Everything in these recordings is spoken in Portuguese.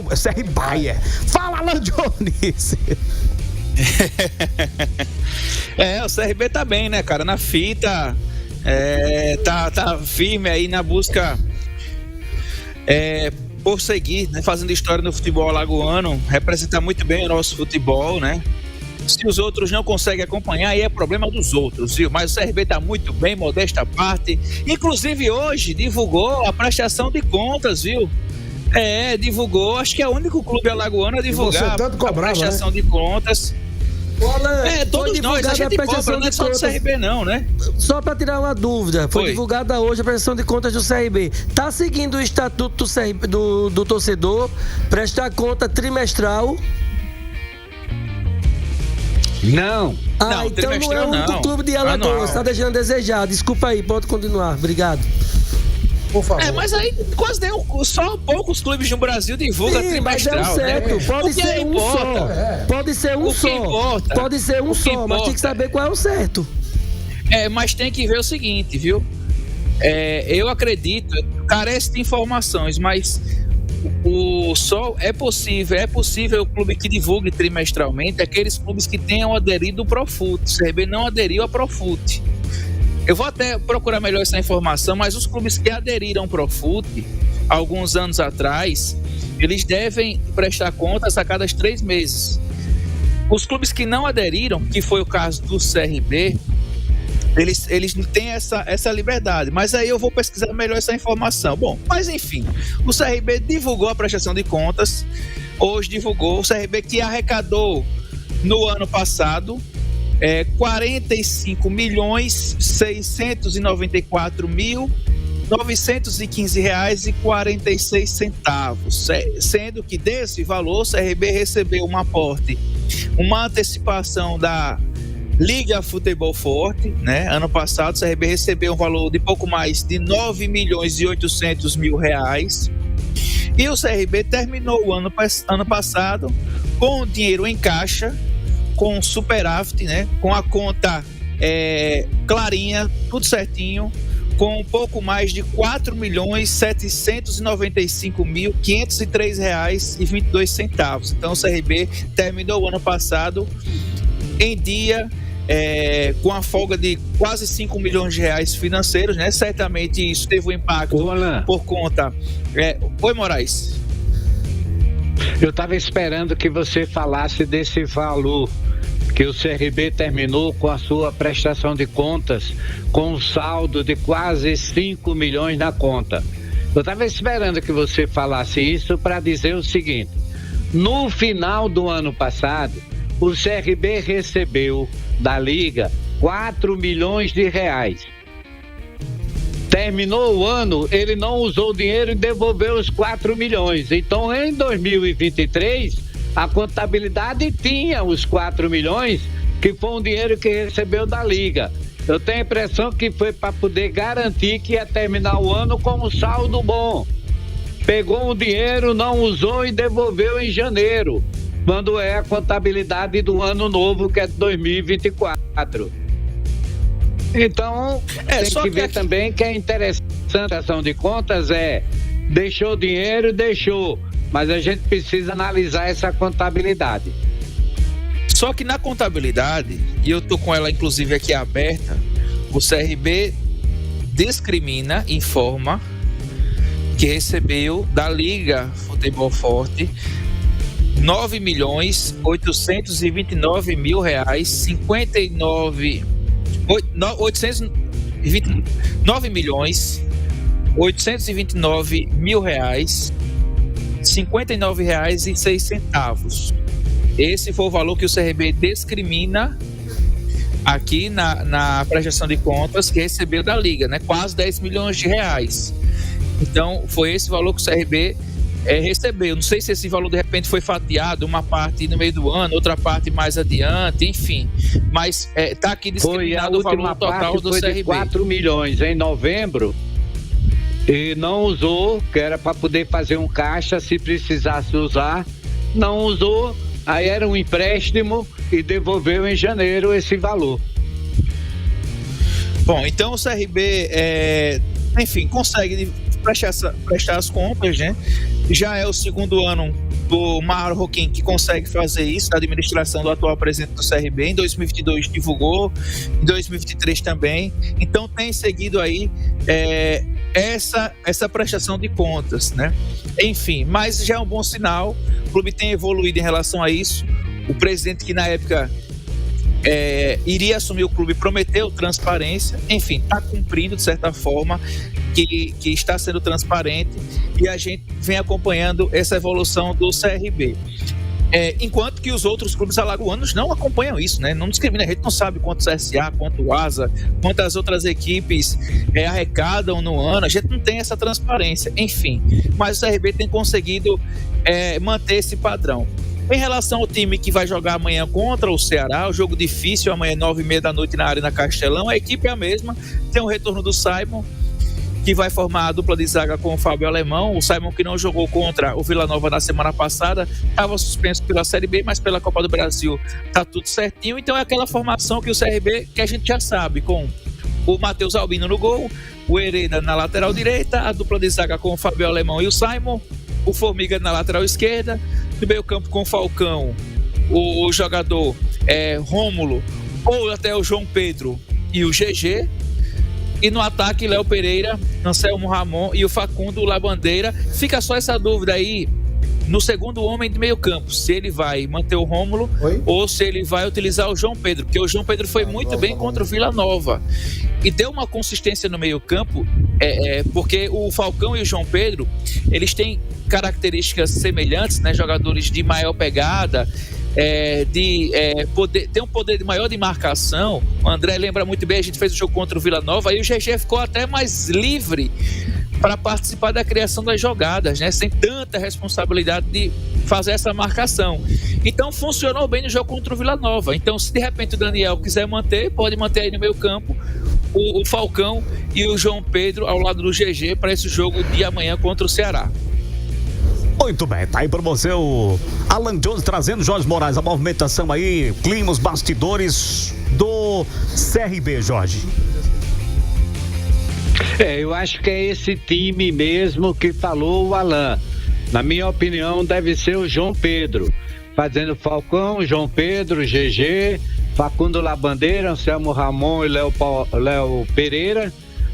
CR Baia. Fala, Alan Jones. O CRB tá bem, né, cara? Na fita, tá firme aí na busca por seguir, né, fazendo história no futebol alagoano, representa muito bem o nosso futebol, né? Se os outros não conseguem acompanhar, aí é problema dos outros, viu? Mas o CRB tá muito bem, modesta parte. Inclusive hoje divulgou a prestação de contas, viu? Divulgou, acho que é o único clube alagoano a divulgar a prestação de contas. Todos nós, a gente cobra, não é só do CRB não, né? Só para tirar uma dúvida, foi divulgada hoje a prestação de contas do CRB. Tá seguindo o estatuto do torcedor, prestar conta trimestral? Não. Então não é o único clube de Alagoas, tá deixando a desejar. Desculpa aí, pode continuar, obrigado. Por favor. Mas aí quase só poucos clubes no Brasil divulgam trimestral, mas certo, né? Pode ser um só. Pode ser um só. Pode ser um só, mas tem que saber qual é o certo. Mas tem que ver o seguinte, viu? Eu acredito, carece de informações, mas é possível o clube que divulgue trimestralmente aqueles clubes que tenham aderido ao Profut. O CRB não aderiu ao Profut. Eu vou até procurar melhor essa informação, mas os clubes que aderiram ao Profut alguns anos atrás, eles devem prestar contas a cada 3 meses. Os clubes que não aderiram, que foi o caso do CRB, eles têm essa liberdade, mas aí eu vou pesquisar melhor essa informação. Bom, mas enfim, o CRB divulgou a prestação de contas, hoje divulgou, o CRB que arrecadou no ano passado 45.694.915 reais e 46 centavos, sendo que desse valor o CRB recebeu um aporte, uma antecipação da Liga Futebol Forte, né? Ano passado o CRB recebeu um valor de pouco mais de 9.800.000 reais. E o CRB terminou o ano passado com o dinheiro em caixa, com superávit, né? Com a conta clarinha, tudo certinho, com um pouco mais de R$ 4.795.503,22. Então o CRB terminou o ano passado em dia, com a folga de quase 5 milhões de reais financeiros, né? Certamente isso teve um impacto por conta... Oi, Moraes. Eu estava esperando que você falasse desse valor que o CRB terminou com a sua prestação de contas com um saldo de quase 5 milhões na conta. Eu estava esperando que você falasse isso para dizer o seguinte: no final do ano passado, o CRB recebeu da Liga 4 milhões de reais. Terminou o ano, ele não usou o dinheiro e devolveu os 4 milhões. Então, em 2023, a contabilidade tinha os 4 milhões, que foi um dinheiro que recebeu da Liga. Eu tenho a impressão que foi para poder garantir que ia terminar o ano com um saldo bom. Pegou o dinheiro, não usou e devolveu em janeiro, quando é a contabilidade do ano novo, que é 2024. Então, tem que ver também que é interessante a ação de contas, deixou dinheiro, deixou, mas a gente precisa analisar essa contabilidade. Só que na contabilidade, e eu tô com ela inclusive aqui aberta, o CRB discrimina, informa que recebeu da Liga Futebol Forte R$ 9.829.000 reais, 59.829.000 reais, R$ 59,06. Esse foi o valor que o CRB discrimina aqui na prestação de contas que recebeu da Liga, né? Quase 10 milhões de reais. Então, foi esse valor que o CRB recebeu. Não sei se esse valor de repente foi fatiado, uma parte no meio do ano, outra parte mais adiante, enfim. Mas está aqui discriminado o valor total do CRB. De 4 milhões em novembro e não usou, que era para poder fazer um caixa se precisasse usar, não usou, aí era um empréstimo e devolveu em janeiro esse valor. Bom, então o CRB, enfim, consegue prestar as contas, né? Já é o segundo ano do Marroquim, que consegue fazer isso, da administração do atual presidente do CRB. Em 2022 divulgou, em 2023 também. Então tem seguido aí essa prestação de contas, né? Enfim, mas já é um bom sinal. O clube tem evoluído em relação a isso. O presidente, que na época iria assumir o clube, prometeu transparência. Enfim, está cumprindo de certa forma, que está sendo transparente, e a gente vem acompanhando essa evolução do CRB. Enquanto que os outros clubes alagoanos não acompanham isso, né? Não discrimina, a gente não sabe quanto o CSA, quanto o ASA, quantas outras equipes arrecadam no ano, a gente não tem essa transparência, enfim. Mas o CRB tem conseguido manter esse padrão. Em relação ao time que vai jogar amanhã contra o Ceará, o jogo difícil, amanhã 9h30 na Arena Castelão, a equipe é a mesma, tem o retorno do Simon, que vai formar a dupla de zaga com o Fábio Alemão. O Simon, que não jogou contra o Vila Nova na semana passada, estava suspenso pela Série B, mas pela Copa do Brasil tá tudo certinho. Então é aquela formação que o CRB, que a gente já sabe, com o Matheus Albino no gol, o Hereda na lateral direita, a dupla de zaga com o Fábio Alemão e o Simon, o Formiga na lateral esquerda, no meio campo com o Falcão, o jogador Rômulo, ou até o João Pedro e o GG. E no ataque, Léo Pereira, Anselmo Ramon e o Facundo Labandeira. Fica só essa dúvida aí no segundo homem de meio campo, se ele vai manter o Rômulo ou se ele vai utilizar o João Pedro, porque o João Pedro foi muito bem contra o Vila Nova e deu uma consistência no meio campo, porque o Falcão e o João Pedro, eles têm características semelhantes, né? Jogadores de maior pegada, tem um poder maior de marcação. O André lembra muito bem, a gente fez o jogo contra o Vila Nova e o GG ficou até mais livre para participar da criação das jogadas, né? Sem tanta responsabilidade de fazer essa marcação. Então funcionou bem no jogo contra o Vila Nova. Então, se de repente o Daniel quiser manter, pode manter aí no meio campo o Falcão e o João Pedro ao lado do GG para esse jogo de amanhã contra o Ceará. Muito bem, tá aí pra você o Alan Jones trazendo, Jorge Moraes, a movimentação aí, clima, os bastidores do CRB, Jorge. Eu acho que é esse time mesmo que falou o Alan. Na minha opinião, deve ser o João Pedro, fazendo Falcão, João Pedro, GG, Facundo Labandeira, Anselmo Ramon e Léo Pereira.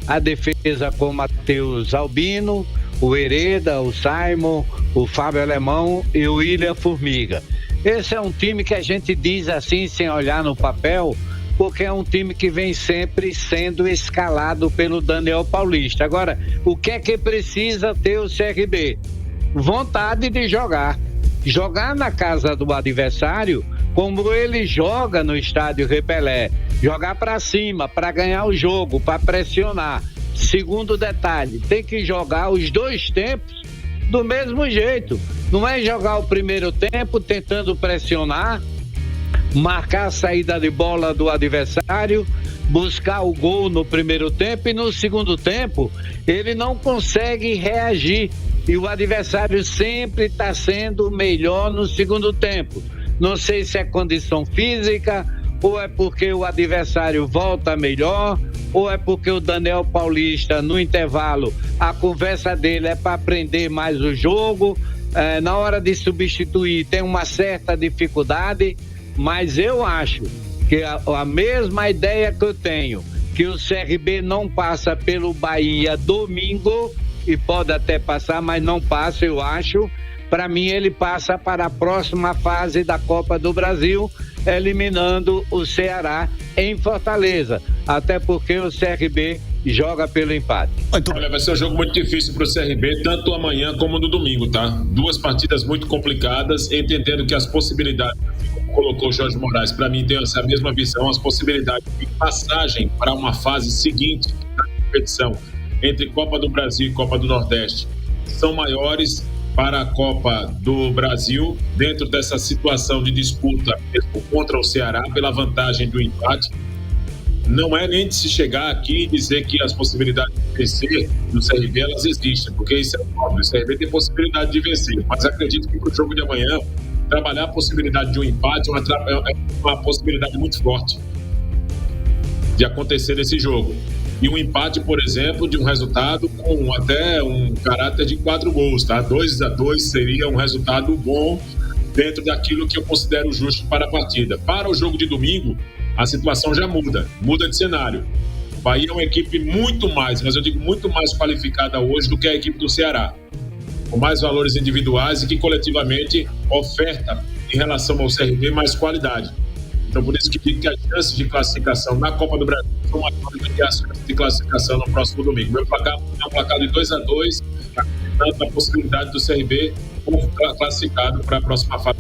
A defesa com Matheus Albino, o Hereda, o Simon, o Fábio Alemão e o William Formiga. Esse é um time que a gente diz assim, sem olhar no papel, porque é um time que vem sempre sendo escalado pelo Daniel Paulista. Agora, o que é que precisa ter o CRB? Vontade de jogar. Jogar na casa do adversário, como ele joga no estádio Repelé. Jogar para cima, para ganhar o jogo, para pressionar. Segundo detalhe, tem que jogar os dois tempos do mesmo jeito. Não é jogar o primeiro tempo tentando pressionar, marcar a saída de bola do adversário, buscar o gol no primeiro tempo e no segundo tempo ele não consegue reagir. E o adversário sempre está sendo melhor no segundo tempo. Não sei se é condição física, ou é porque o adversário volta melhor, ou é porque o Daniel Paulista, no intervalo, a conversa dele é para aprender mais o jogo, na hora de substituir tem uma certa dificuldade, mas eu acho que a mesma ideia que eu tenho, que o CRB não passa pelo Bahia domingo, e pode até passar, mas não passa, eu acho. Para mim, ele passa para a próxima fase da Copa do Brasil, eliminando o Ceará em Fortaleza, até porque o CRB joga pelo empate. Olha, vai ser um jogo muito difícil para o CRB, tanto amanhã como no domingo, tá? Duas partidas muito complicadas, entendendo que as possibilidades, como colocou o Jorge Moraes, para mim tem essa mesma visão, as possibilidades de passagem para uma fase seguinte da competição entre Copa do Brasil e Copa do Nordeste são maiores para a Copa do Brasil, dentro dessa situação de disputa contra o Ceará, pela vantagem do empate. Não é nem de se chegar aqui e dizer que as possibilidades de vencer no CRB, elas existem, porque isso é óbvio, o CRB tem possibilidade de vencer, mas acredito que para o jogo de amanhã, trabalhar a possibilidade de um empate é uma possibilidade muito forte de acontecer esse jogo. e um empate, por exemplo, de um resultado com até um caráter de 4 gols, tá? 2-2 seria um resultado bom dentro daquilo que eu considero justo para a partida. Para o jogo de domingo, a situação já muda de cenário. O Bahia é uma equipe muito mais, mas eu digo muito mais qualificada hoje do que a equipe do Ceará, com mais valores individuais e que coletivamente oferta em relação ao CRB mais qualidade. Então, por isso que digo que as chances de classificação na Copa do Brasil são maiores do que as chances de classificação no próximo domingo. Meu placar é um placar de 2-2, tanto a possibilidade do CRB classificado para a próxima fase.